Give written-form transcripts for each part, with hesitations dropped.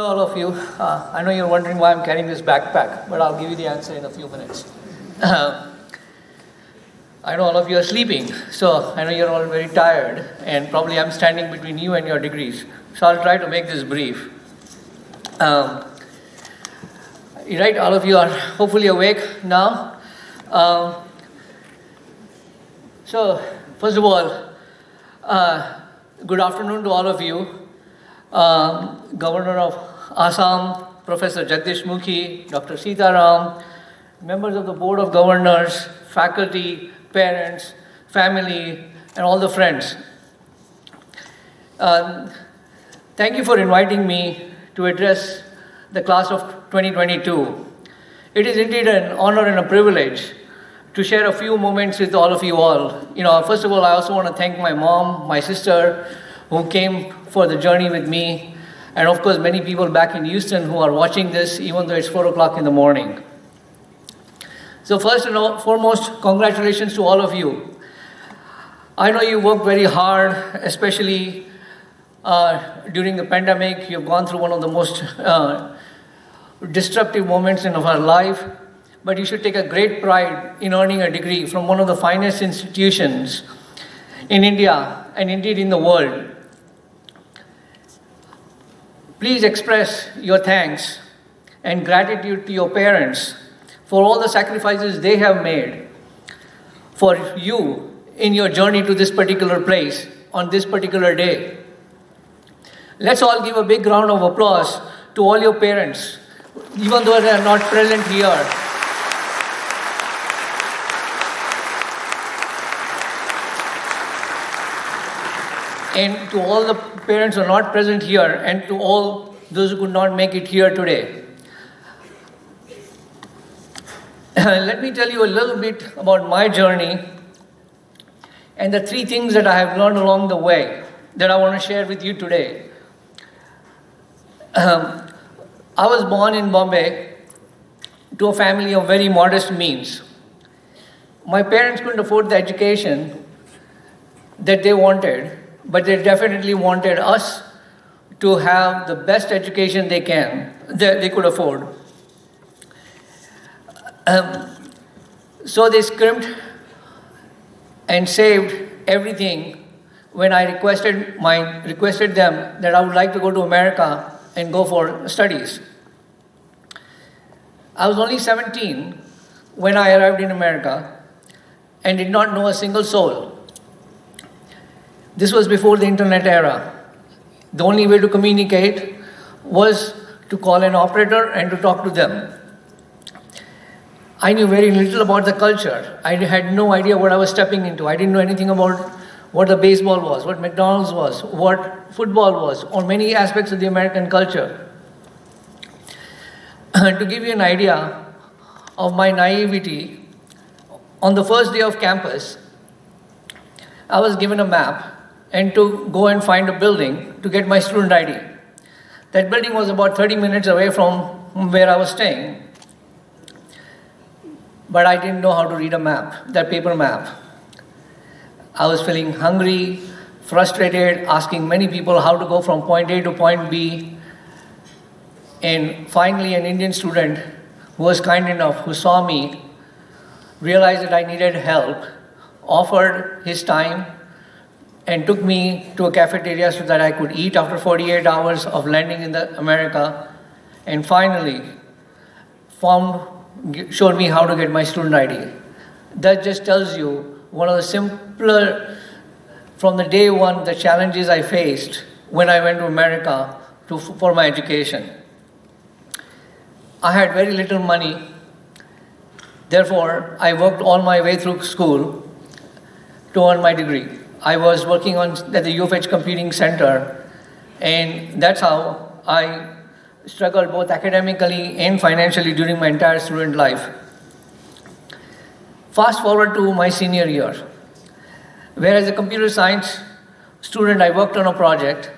Hello, all of you. I know you're wondering why I'm carrying this backpack, but I'll give you the answer in a few minutes. I know all of you are sleeping, so I know you're all very tired, and probably I'm standing between you and your degrees. So I'll try to make this brief. Right, all of you are hopefully awake now. So, first of all, good afternoon to all of you. Governor of Assam, Professor Jagdish Mukhi, Dr. Sitaram, members of the Board of Governors, faculty, parents, family, and all the friends. Thank you for inviting me to address the class of 2022. It is indeed an honor and a privilege to share a few moments with all of you all. First of all, I also want to thank my mom, my sister, who came for the journey with me, and of course many people back in Houston who are watching this even though it's 4 o'clock in the morning. So first and foremost, congratulations to all of you. I know you worked very hard, especially during the pandemic. You've gone through one of the most disruptive moments in our life, but you should take a great pride in earning a degree from one of the finest institutions in India and indeed in the world. Please express your thanks and gratitude to your parents for all the sacrifices they have made for you in your journey to this particular place on this particular day. Let's all give a big round of applause to all your parents, even though they are not present here. And to all the parents who are not present here, and to all those who could not make it here today. Let me tell you a little bit about my journey and the 3 things that I have learned along the way that I want to share with you today. I was born in Bombay to a family of very modest means. My parents couldn't afford the education that they wanted, but they definitely wanted us to have the best education they could afford. So they scrimped and saved everything when I requested them that I would like to go to America and go for studies. I was only 17 when I arrived in America and did not know a single soul. This was before the internet era. The only way to communicate was to call an operator and to talk to them. I knew very little about the culture. I had no idea what I was stepping into. I didn't know anything about what the baseball was, what McDonald's was, what football was, or many aspects of the American culture. To give you an idea of my naivety, on the first day of campus, I was given a map and to go and find a building to get my student ID. That building was about 30 minutes away from where I was staying. But I didn't know how to read a map, that paper map. I was feeling hungry, frustrated, asking many people how to go from point A to point B. And finally, an Indian student who was kind enough, who saw me, realized that I needed help, offered his time, and took me to a cafeteria so that I could eat after 48 hours of landing in America, and finally showed me how to get my student ID. That just tells you one of the simpler, from the day one, the challenges I faced when I went to America for my education. I had very little money, therefore I worked all my way through school to earn my degree. I was working at the UFH Computing Center, and that's how I struggled both academically and financially during my entire student life. Fast forward to my senior year, where as a computer science student, I worked on a project.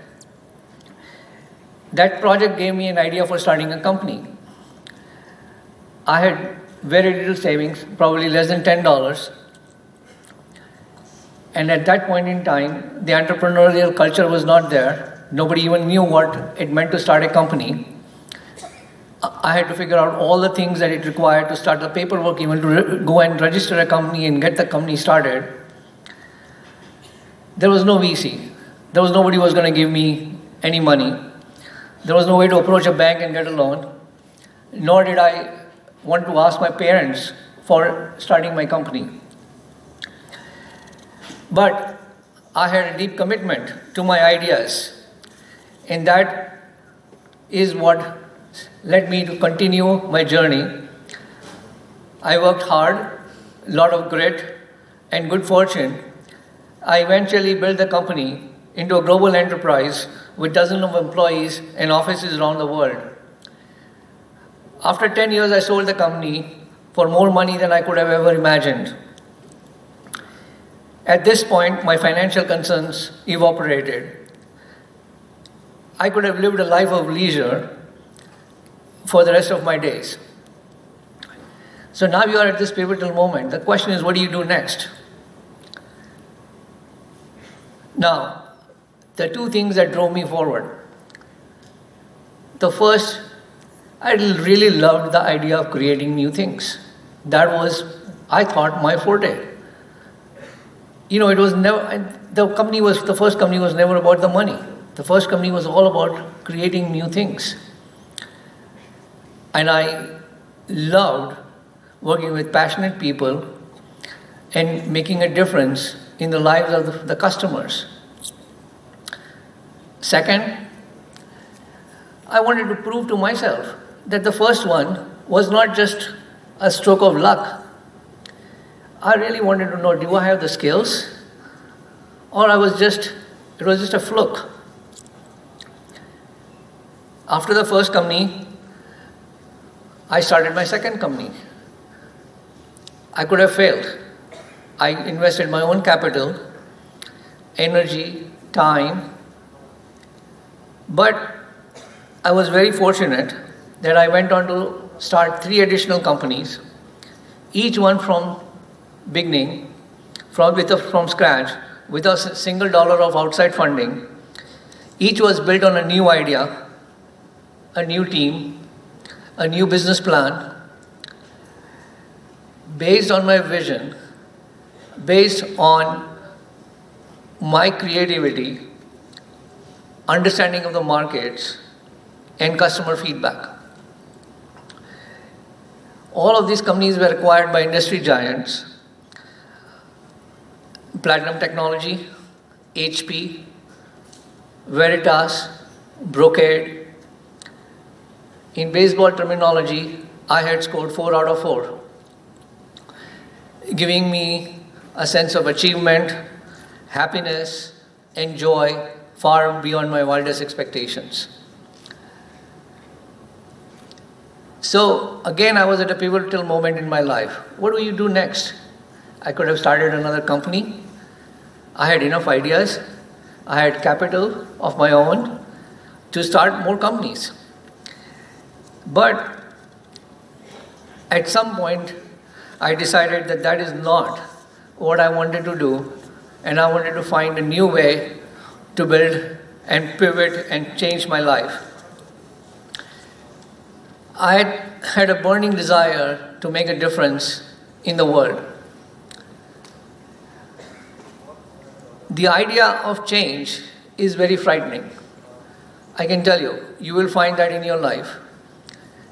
That project gave me an idea for starting a company. I had very little savings, probably less than $10. And at that point in time, the entrepreneurial culture was not there. Nobody even knew what it meant to start a company. I had to figure out all the things that it required to start the paperwork, even to go and register a company and get the company started. There was no VC. There was nobody who was going to give me any money. There was no way to approach a bank and get a loan. Nor did I want to ask my parents for starting my company. But I had a deep commitment to my ideas, and that is what led me to continue my journey. I worked hard, a lot of grit, and good fortune. I eventually built the company into a global enterprise with dozens of employees and offices around the world. After 10 years, I sold the company for more money than I could have ever imagined. At this point, my financial concerns evaporated. I could have lived a life of leisure for the rest of my days. So now you are at this pivotal moment. The question is, what do you do next? Now, the two things that drove me forward. The first, I really loved the idea of creating new things. That was, I thought, my forte. It was never, the first company was never about the money. The first company was all about creating new things. And I loved working with passionate people and making a difference in the lives of the customers. Second, I wanted to prove to myself that the first one was not just a stroke of luck. I really wanted to know, do I have the skills? Or it was just a fluke. After the first company, I started my second company. I could have failed. I invested my own capital, energy, time, but I was very fortunate that I went on to start 3 additional companies, each one from beginning, from scratch, with a single dollar of outside funding. Each was built on a new idea, a new team, a new business plan, based on my vision, based on my creativity, understanding of the markets, and customer feedback. All of these companies were acquired by industry giants: Platinum Technology, HP, Veritas, Brocade. In baseball terminology, I had scored 4 out of 4, giving me a sense of achievement, happiness, and joy far beyond my wildest expectations. So again, I was at a pivotal moment in my life. What do you do next? I could have started another company. I had enough ideas. I had capital of my own to start more companies. But at some point, I decided that that is not what I wanted to do, and I wanted to find a new way to build and pivot and change my life. I had a burning desire to make a difference in the world. The idea of change is very frightening. I can tell you, you will find that in your life,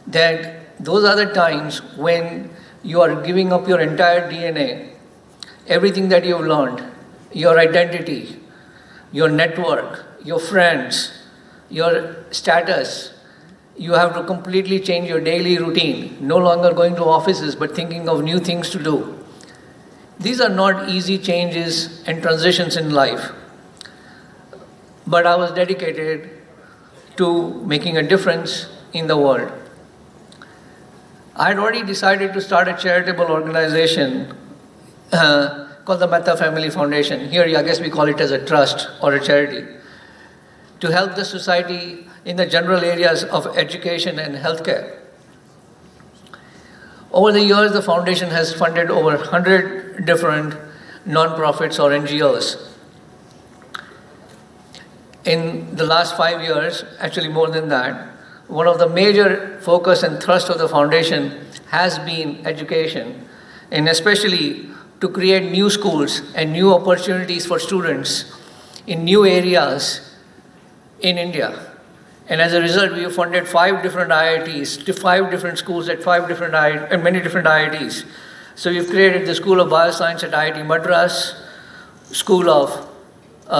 that those are the times when you are giving up your entire DNA, everything that you've learned, your identity, your network, your friends, your status. You have to completely change your daily routine, no longer going to offices, but thinking of new things to do. These are not easy changes and transitions in life. But I was dedicated to making a difference in the world. I had already decided to start a charitable organization called the Mehta Family Foundation. Here, I guess we call it as a trust or a charity, to help the society in the general areas of education and healthcare. Over the years, the foundation has funded over 100 different non-profits or NGOs. In the last 5 years, actually more than that, one of the major focus and thrust of the foundation has been education, and especially to create new schools and new opportunities for students in new areas in India. And as a result, we have funded 5 different IITs, to 5 different schools at 5 different and many different IITs. So we've created the School of Bioscience at IIT Madras, School of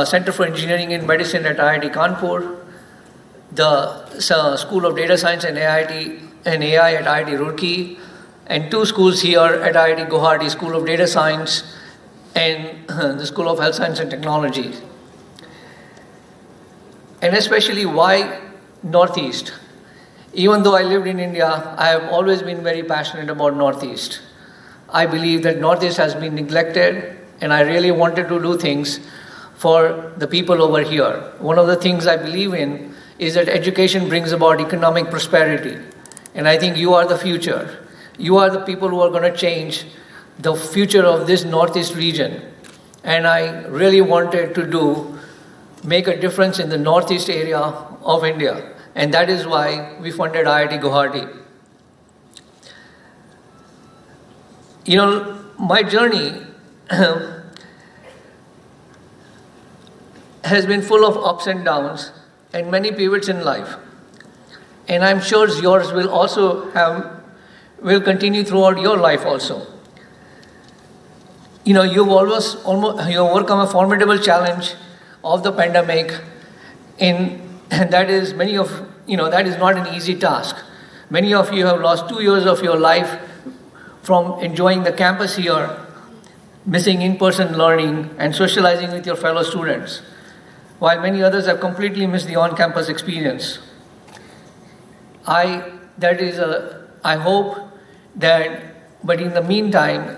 Center for Engineering and Medicine at IIT Kanpur, the School of Data Science and AI at IIT Roorkee, and 2 schools here at IIT Guwahati, School of Data Science and the School of Health Science and Technology. And especially why Northeast? Even though I lived in India, I have always been very passionate about Northeast. I believe that Northeast has been neglected, and I really wanted to do things for the people over here. One of the things I believe in is that education brings about economic prosperity. And I think you are the future. You are the people who are going to change the future of this Northeast region. And I really wanted to make a difference in the Northeast area of India. And that is why we funded IIT Guwahati. You know, my journey has been full of ups and downs and many pivots in life. And I'm sure yours will continue throughout your life also. You know, you've overcome a formidable challenge of the pandemic, and that is that is not an easy task. Many of you have lost 2 years of your life from enjoying the campus here, missing in-person learning and socializing with your fellow students, while many others have completely missed the on-campus experience. I hope that, but in the meantime,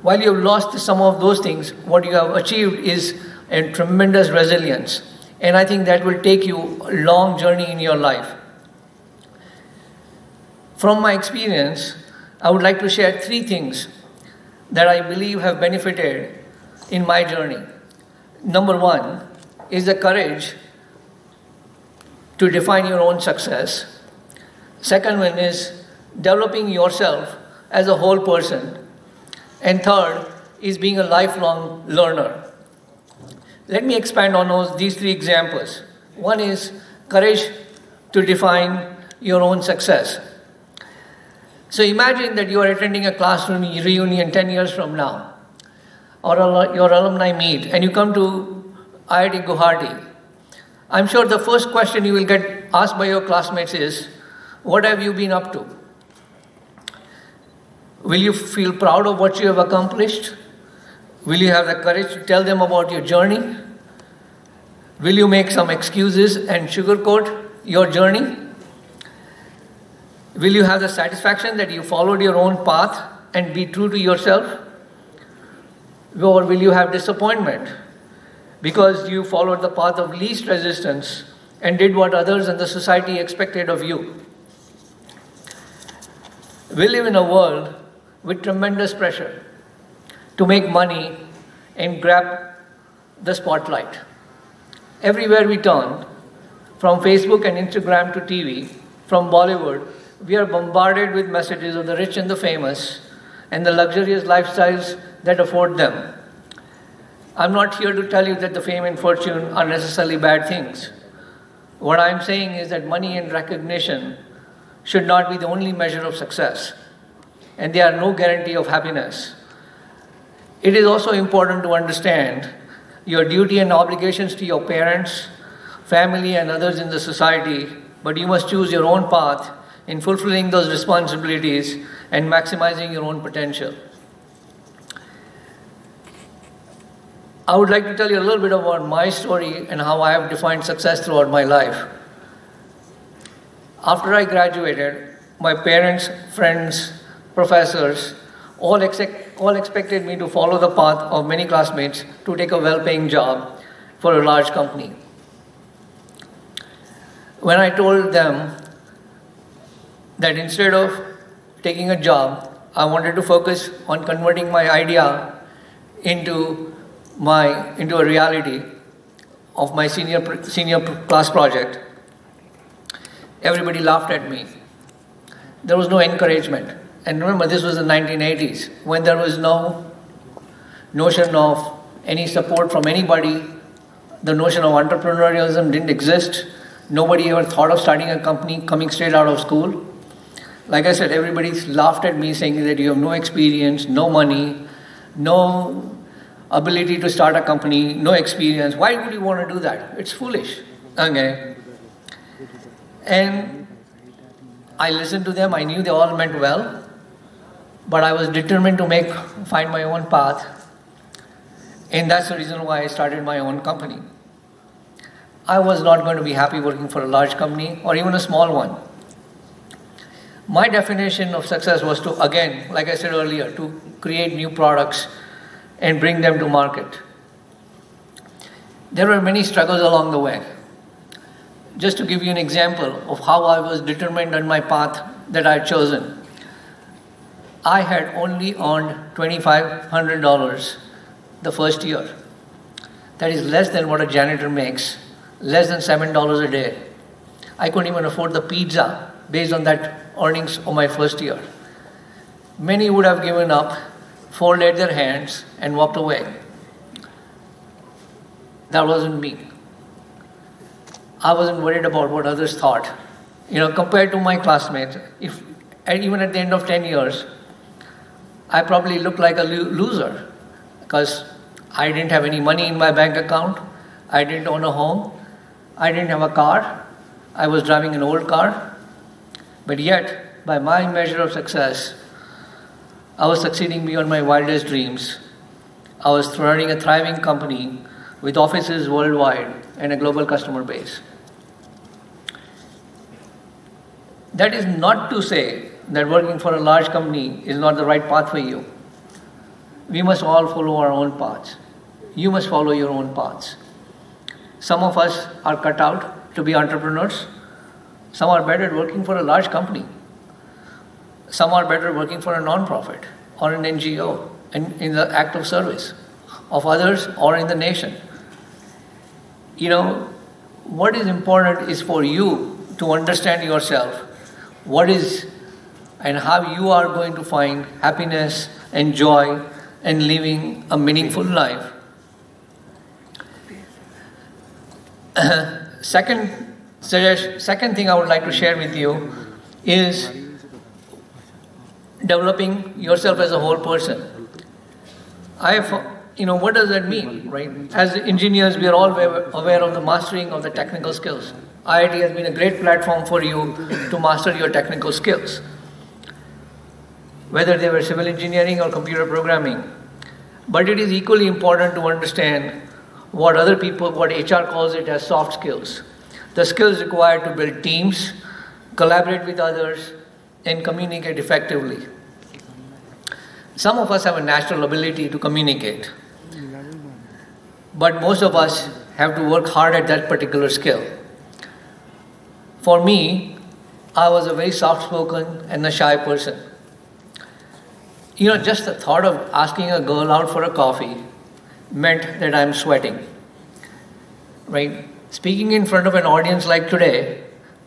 while you have lost some of those things, what you have achieved is a tremendous resilience. And I think that will take you a long journey in your life. From my experience, I would like to share 3 things that I believe have benefited in my journey. Number 1 is the courage to define your own success. Second one is developing yourself as a whole person. And third is being a lifelong learner. Let me expand on these 3 examples. One is courage to define your own success. So imagine that you are attending a classroom reunion 10 years from now, or your alumni meet, and you come to IIT Guwahati. I'm sure the first question you will get asked by your classmates is, what have you been up to? Will you feel proud of what you have accomplished? Will you have the courage to tell them about your journey? Will you make some excuses and sugarcoat your journey? Will you have the satisfaction that you followed your own path and be true to yourself? Or will you have disappointment because you followed the path of least resistance and did what others in the society expected of you? We live in a world with tremendous pressure to make money and grab the spotlight. Everywhere we turn, from Facebook and Instagram to TV, from Bollywood, we are bombarded with messages of the rich and the famous and the luxurious lifestyles that afford them. I'm not here to tell you that the fame and fortune are necessarily bad things. What I'm saying is that money and recognition should not be the only measure of success, and they are no guarantee of happiness. It is also important to understand your duty and obligations to your parents, family, and others in the society, but you must choose your own path in fulfilling those responsibilities and maximizing your own potential. I would like to tell you a little bit about my story and how I have defined success throughout my life. After I graduated, my parents, friends, professors, all expected me to follow the path of many classmates to take a well-paying job for a large company. When I told them that instead of taking a job, I wanted to focus on converting my idea into a reality of my senior class project, Everybody laughed at me. There was no encouragement. And remember, this was the 1980s, when there was no notion of any support from anybody. The notion of entrepreneurialism didn't exist. Nobody ever thought of starting a company coming straight out of school. Like I said, everybody laughed at me saying that you have no experience, no money, no ability to start a company, no experience. Why would you want to do that? It's foolish. Okay. And I listened to them. I knew they all meant well. But I was determined to find my own path. And that's the reason why I started my own company. I was not going to be happy working for a large company or even a small one. My definition of success was to, again, like I said earlier, to create new products and bring them to market. There were many struggles along the way. Just to give you an example of how I was determined on my path that I had chosen. I had only earned $2,500 the first year. That is less than what a janitor makes, less than $7 a day. I couldn't even afford the pizza based on that earnings of my first year. Many would have given up, folded their hands, and walked away. That wasn't me. I wasn't worried about what others thought. Compared to my classmates, even at the end of 10 years, I probably looked like a loser because I didn't have any money in my bank account. I didn't own a home. I didn't have a car. I was driving an old car. But yet, by my measure of success, I was succeeding beyond my wildest dreams. I was running a thriving company with offices worldwide and a global customer base. That is not to say that working for a large company is not the right path for you. We must all follow our own paths. You must follow your own paths. Some of us are cut out to be entrepreneurs. Some are better at working for a large company. Some are better working for a non-profit or an NGO in the act of service of others or in the nation. What is important is for you to understand yourself, what is and how you are going to find happiness and joy and living a meaningful life. Second thing I would like to share with you is developing yourself as a whole person. What does that mean, right? As engineers, we are all aware of the mastering of the technical skills. IIT has been a great platform for you to master your technical skills, whether they were civil engineering or computer programming. But it is equally important to understand what HR calls it as soft skills. The skills required to build teams, collaborate with others, and communicate effectively. Some of us have a natural ability to communicate, but most of us have to work hard at that particular skill. For me, I was a very soft-spoken and a shy person. Just the thought of asking a girl out for a coffee meant that I'm sweating, right? Speaking in front of an audience like today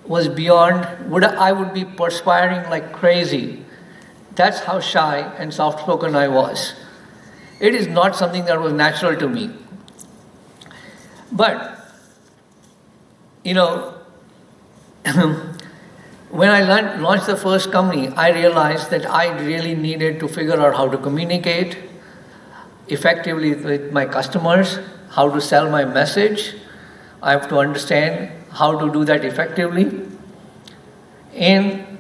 was beyond, I would be perspiring like crazy. That's how shy and soft-spoken I was. It is not something that was natural to me. But, when I launched the first company, I realized that I really needed to figure out how to communicate effectively with my customers, how to sell my message. I have to understand how to do that effectively. And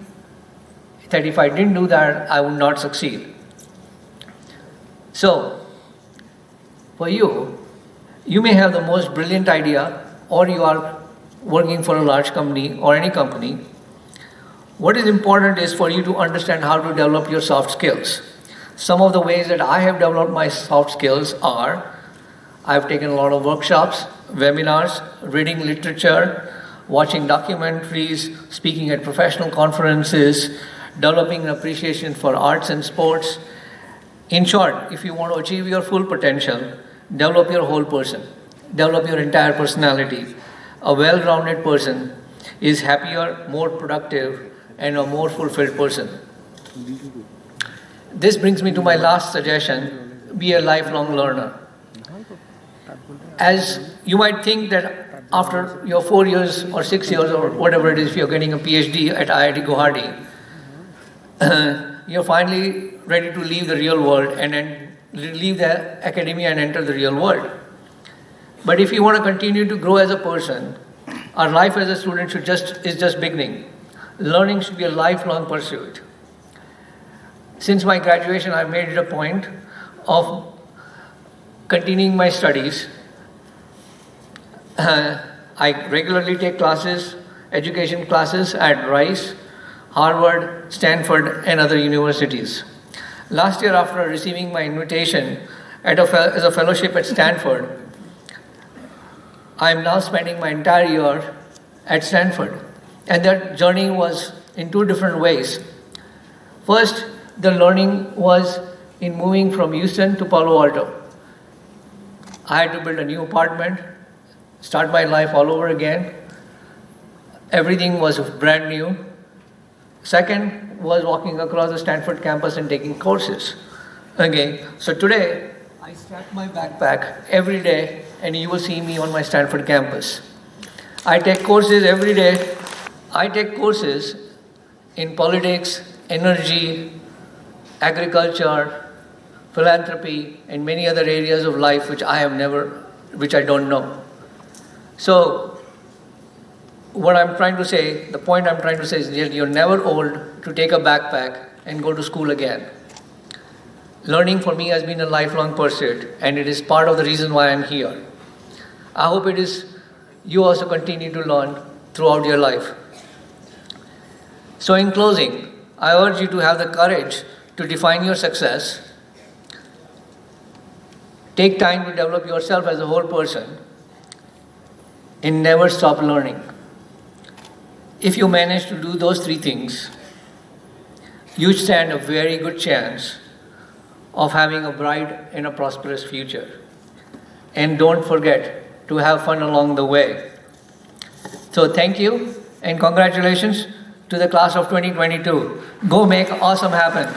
that if I didn't do that, I would not succeed. So, for you may have the most brilliant idea, or you are working for a large company or any company. What is important is for you to understand how to develop your soft skills. Some of the ways that I have developed my soft skills are, I've taken a lot of workshops, webinars, reading literature, watching documentaries, speaking at professional conferences, developing an appreciation for arts and sports. In short, if you want to achieve your full potential, develop your whole person, develop your entire personality. A well-rounded person is happier, more productive, and a more fulfilled person. This brings me to my last suggestion: be a lifelong learner. As you might think that after your 4 years or 6 years or whatever it is, if you're getting a PhD at IIT Guwahati, you're finally ready to leave the real world and then leave the academia and enter the real world. But if you want to continue to grow as a person, our life as a student is just beginning. Learning should be a lifelong pursuit. Since my graduation, I've made it a point of continuing my studies. I regularly take classes, education classes at Rice, Harvard, Stanford, and other universities. Last year, after receiving my invitation as a fellowship at Stanford, I am now spending my entire year at Stanford. And that journey was in two different ways. First, the learning was in moving from Houston to Palo Alto. I had to build a new apartment, start my life all over again. Everything was brand new. Second was walking across the Stanford campus and taking courses. Okay, so today I strap my backpack every day and you will see me on my Stanford campus. I take courses every day. I take courses in politics, energy, agriculture, philanthropy, and many other areas of life which I don't know. So, what I'm trying to say, the point I'm trying to say is that you're never old to take a backpack and go to school again. Learning for me has been a lifelong pursuit, and it is part of the reason why I'm here. I hope it is you also continue to learn throughout your life. So in closing, I urge you to have the courage to define your success. Take time to develop yourself as a whole person and never stop learning. If you manage to do those three things, you stand a very good chance of having a bright and a prosperous future. And don't forget to have fun along the way. So thank you and congratulations to the class of 2022. Go make awesome happen.